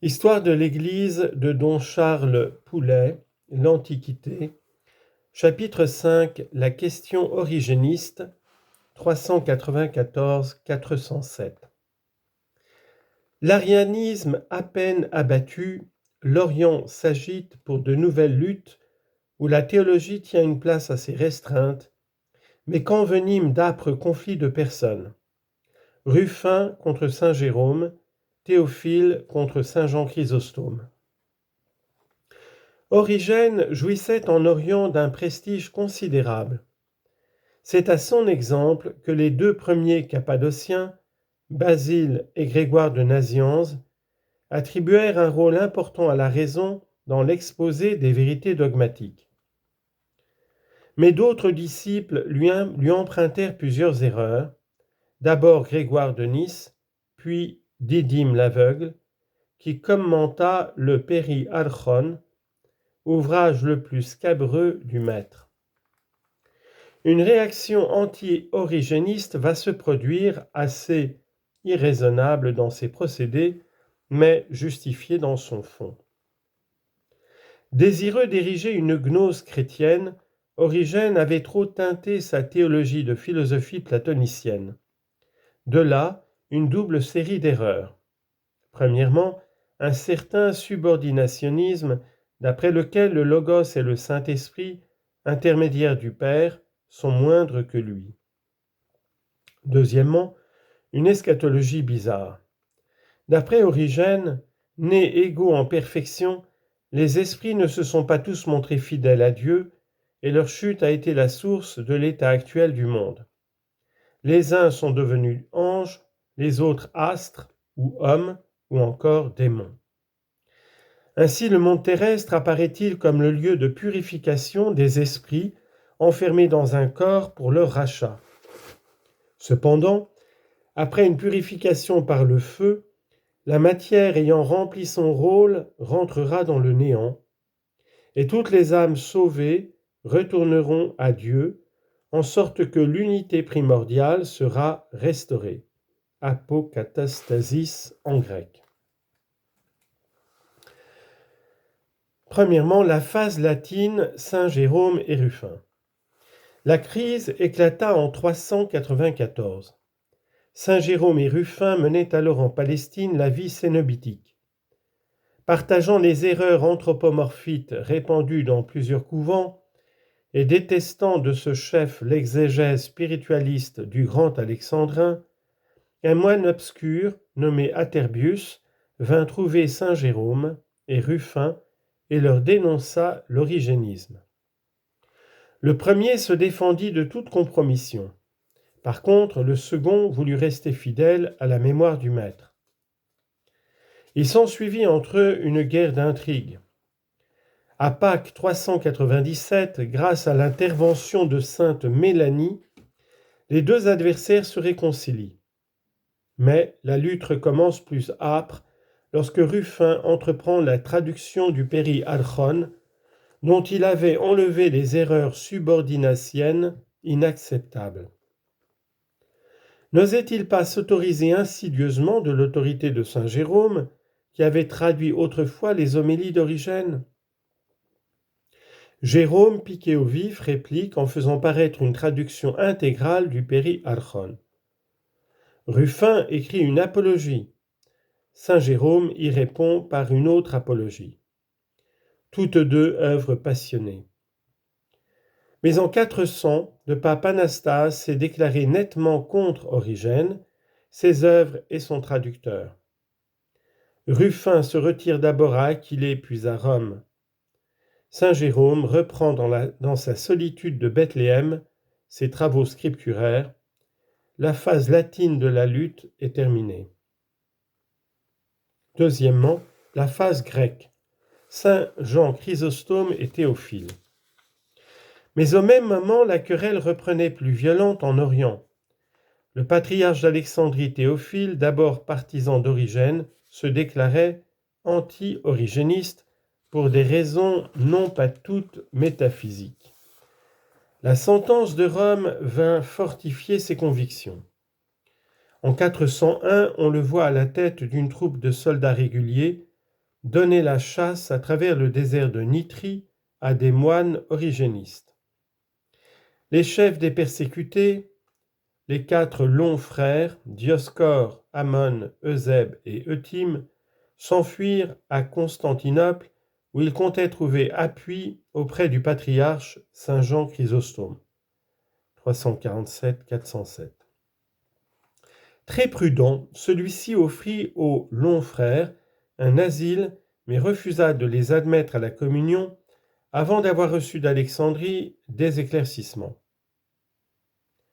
Histoire de l'Église de Don Charles Poulet, l'Antiquité, chapitre 5, la question origéniste, 394-407. L'arianisme à peine abattu, l'Orient s'agite pour de nouvelles luttes où la théologie tient une place assez restreinte, mais qu'enveniment d'âpres conflits de personnes. Ruffin contre saint Jérôme, Théophile contre saint Jean Chrysostome. Origène jouissait en Orient d'un prestige considérable. C'est à son exemple que les deux premiers Cappadociens, Basile et Grégoire de Nazianze, attribuèrent un rôle important à la raison dans l'exposé des vérités dogmatiques. Mais d'autres disciples lui empruntèrent plusieurs erreurs, d'abord Grégoire de Nice, puis Didyme l'aveugle, qui commenta le Péri-Archon, ouvrage le plus scabreux du maître. Une réaction anti-origéniste va se produire, assez irraisonnable dans ses procédés, mais justifiée dans son fond. Désireux d'ériger une gnose chrétienne, Origène avait trop teinté sa théologie de philosophie platonicienne. De là, une double série d'erreurs. Premièrement, un certain subordinationnisme d'après lequel le Logos et le Saint-Esprit, intermédiaires du Père, sont moindres que lui. Deuxièmement, une eschatologie bizarre. D'après Origène, nés égaux en perfection, les esprits ne se sont pas tous montrés fidèles à Dieu, et leur chute a été la source de l'état actuel du monde. Les uns sont devenus anges, les autres astres, ou hommes, ou encore démons. Ainsi, le monde terrestre apparaît-il comme le lieu de purification des esprits enfermés dans un corps pour leur rachat. Cependant, après une purification par le feu, la matière ayant rempli son rôle rentrera dans le néant, et toutes les âmes sauvées retourneront à Dieu, en sorte que l'unité primordiale sera restaurée. Apokatastasis en grec. Premièrement, la phase latine Saint Jérôme et Ruffin. La crise éclata en 394. Saint Jérôme et Ruffin menaient alors en Palestine la vie cénobitique. Partageant les erreurs anthropomorphites répandues dans plusieurs couvents et détestant de ce chef l'exégèse spiritualiste du grand alexandrin, un moine obscur nommé Aterbius vint trouver Saint Jérôme et Ruffin et leur dénonça l'origénisme. Le premier se défendit de toute compromission. Par contre, le second voulut rester fidèle à la mémoire du maître. Il s'ensuivit entre eux une guerre d'intrigue. À Pâques 397, grâce à l'intervention de sainte Mélanie, les deux adversaires se réconcilient. Mais la lutte recommence plus âpre lorsque Ruffin entreprend la traduction du Péri-Archon, dont il avait enlevé les erreurs subordinationnes inacceptables. N'osait-il pas s'autoriser insidieusement de l'autorité de saint Jérôme, qui avait traduit autrefois les homélies d'Origène ? Jérôme, piqué au vif, réplique en faisant paraître une traduction intégrale du Péri-Archon. Ruffin écrit une apologie. Saint Jérôme y répond par une autre apologie. Toutes deux œuvres passionnées. Mais en 400, le pape Anastase s'est déclaré nettement contre Origène, ses œuvres et son traducteur. Ruffin se retire d'abord à Aquilée puis à Rome. Saint Jérôme reprend dans sa solitude de Bethléem ses travaux scripturaires. La phase latine de la lutte est terminée. Deuxièmement, la phase grecque. Saint Jean Chrysostome et Théophile. Mais au même moment, la querelle reprenait plus violente en Orient. Le patriarche d'Alexandrie Théophile, d'abord partisan d'Origène, se déclarait anti-origéniste pour des raisons non pas toutes métaphysiques. La sentence de Rome vint fortifier ses convictions. En 401, on le voit à la tête d'une troupe de soldats réguliers, donnait la chasse à travers le désert de Nitrie à des moines origénistes. Les chefs des persécutés, les 4 longs frères, Dioscore, Ammon, Eusèbe et Eutyme, s'enfuirent à Constantinople où ils comptaient trouver appui auprès du patriarche Saint Jean Chrysostome. 347-407. Très prudent, celui-ci offrit aux longs frères un asile, mais refusa de les admettre à la communion avant d'avoir reçu d'Alexandrie des éclaircissements.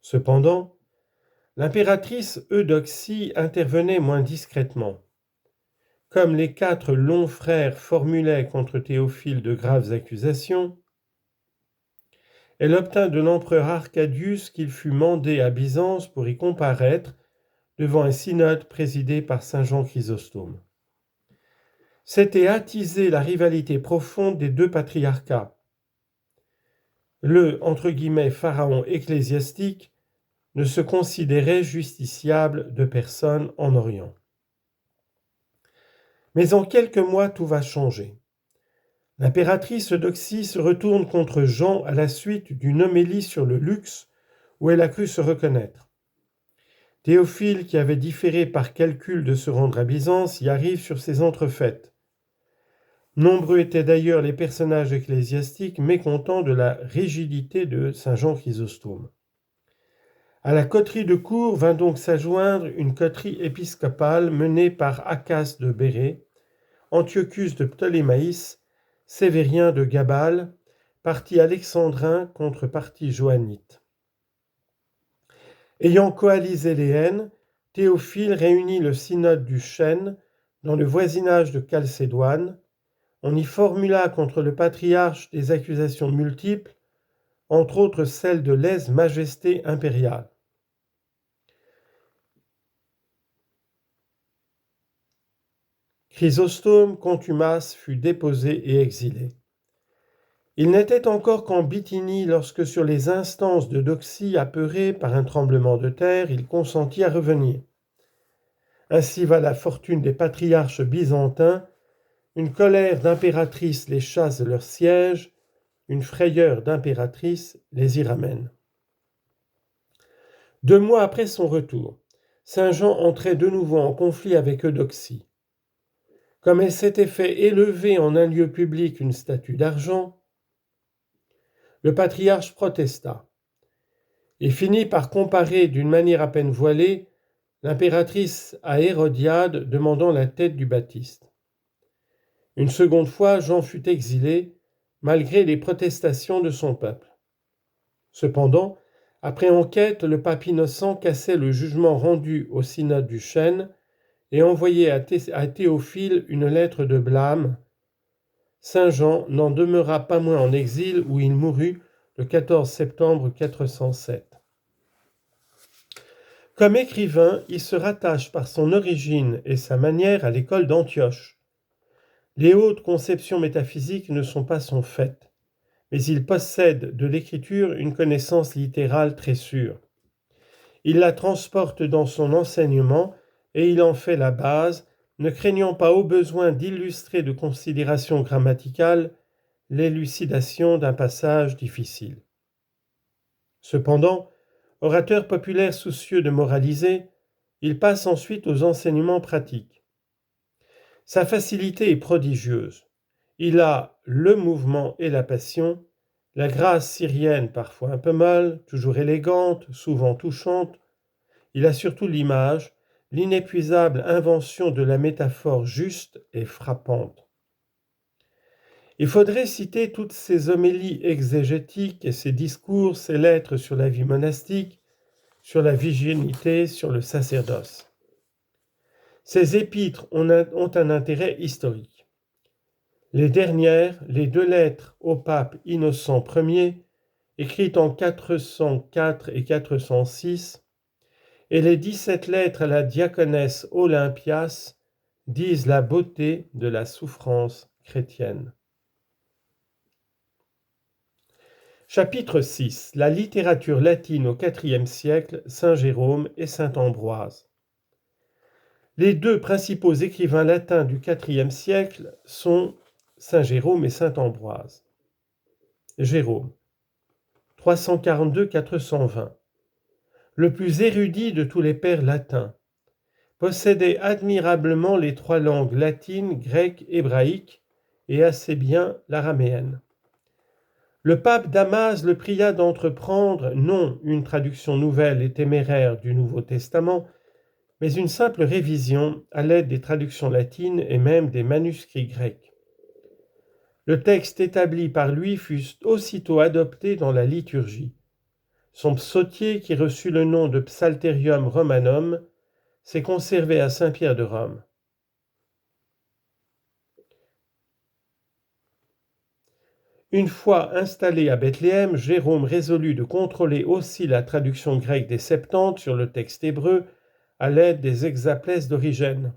Cependant, l'impératrice Eudoxie intervenait moins discrètement. Comme les 4 longs frères formulaient contre Théophile de graves accusations, elle obtint de l'empereur Arcadius qu'il fût mandé à Byzance pour y comparaître devant un synode présidé par saint Jean Chrysostome. C'était attiser la rivalité profonde des 2 patriarcats. Le « pharaon ecclésiastique » ne se considérait justiciable de personne en Orient. Mais en quelques mois, tout va changer. L'impératrice Eudoxie se retourne contre Jean à la suite d'une homélie sur le luxe où elle a cru se reconnaître. Théophile, qui avait différé par calcul de se rendre à Byzance, y arrive sur ces entrefaites. Nombreux étaient d'ailleurs les personnages ecclésiastiques mécontents de la rigidité de saint Jean Chrysostome. À la coterie de cour vint donc s'adjoindre une coterie épiscopale menée par Acace de Bérée, Antiochus de Ptolémaïs, Sévérien de Gabale, parti alexandrin contre parti johannite. Ayant coalisé les haines, Théophile réunit le synode du Chêne dans le voisinage de Chalcédoine. On y formula contre le patriarche des accusations multiples, entre autres celle de lèse-majesté impériale. Chrysostome, contumace, fut déposé et exilé. Il n'était encore qu'en Bithynie lorsque, sur les instances de Doxie, apeuré par un tremblement de terre, il consentit à revenir. Ainsi va la fortune des patriarches byzantins. Une colère d'impératrice les chasse de leur siège, une frayeur d'impératrice les y ramène. 2 mois après son retour, saint Jean entrait de nouveau en conflit avec Eudoxie. Comme elle s'était fait élever en un lieu public une statue d'argent, le patriarche protesta et finit par comparer d'une manière à peine voilée l'impératrice à Hérodiade demandant la tête du Baptiste. Une seconde fois, Jean fut exilé, malgré les protestations de son peuple. Cependant, après enquête, le pape Innocent cassait le jugement rendu au synode du Chêne et envoyait à Théophile une lettre de blâme. Saint Jean n'en demeura pas moins en exil où il mourut le 14 septembre 407. Comme écrivain, il se rattache par son origine et sa manière à l'école d'Antioche. Les hautes conceptions métaphysiques ne sont pas son fait, mais il possède de l'écriture une connaissance littérale très sûre. Il la transporte dans son enseignement et il en fait la base, ne craignant pas au besoin d'illustrer de considérations grammaticales l'élucidation d'un passage difficile. Cependant, orateur populaire soucieux de moraliser, il passe ensuite aux enseignements pratiques. Sa facilité est prodigieuse. Il a le mouvement et la passion, la grâce syrienne parfois un peu molle, toujours élégante, souvent touchante. Il a surtout l'image, l'inépuisable invention de la métaphore juste et frappante. Il faudrait citer toutes ses homélies exégétiques et ses discours, ses lettres sur la vie monastique, sur la virginité, sur le sacerdoce. Ces épîtres ont un intérêt historique. Les dernières, les 2 lettres au pape Innocent Ier, écrites en 404 et 406, et les 17 lettres à la diaconesse Olympias disent la beauté de la souffrance chrétienne. Chapitre 6. La littérature latine au IVe siècle, Saint Jérôme et Saint Ambroise. Les deux principaux écrivains latins du IVe siècle sont saint Jérôme et saint Ambroise. Jérôme, 342-420, le plus érudit de tous les pères latins, possédait admirablement les trois langues latines, grecque, hébraïque et assez bien l'araméenne. Le pape Damas le pria d'entreprendre non une traduction nouvelle et téméraire du Nouveau Testament, mais une simple révision à l'aide des traductions latines et même des manuscrits grecs. Le texte établi par lui fut aussitôt adopté dans la liturgie. Son psautier, qui reçut le nom de Psalterium Romanum, s'est conservé à Saint-Pierre de Rome. Une fois installé à Bethléem, Jérôme résolut de contrôler aussi la traduction grecque des Septante sur le texte hébreu à l'aide des hexaplèses d'Origène.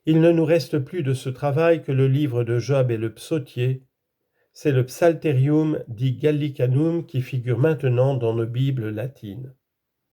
Il ne nous reste plus de ce travail que le livre de Job et le psautier. C'est le Psalterium dit Gallicanum qui figure maintenant dans nos Bibles latines.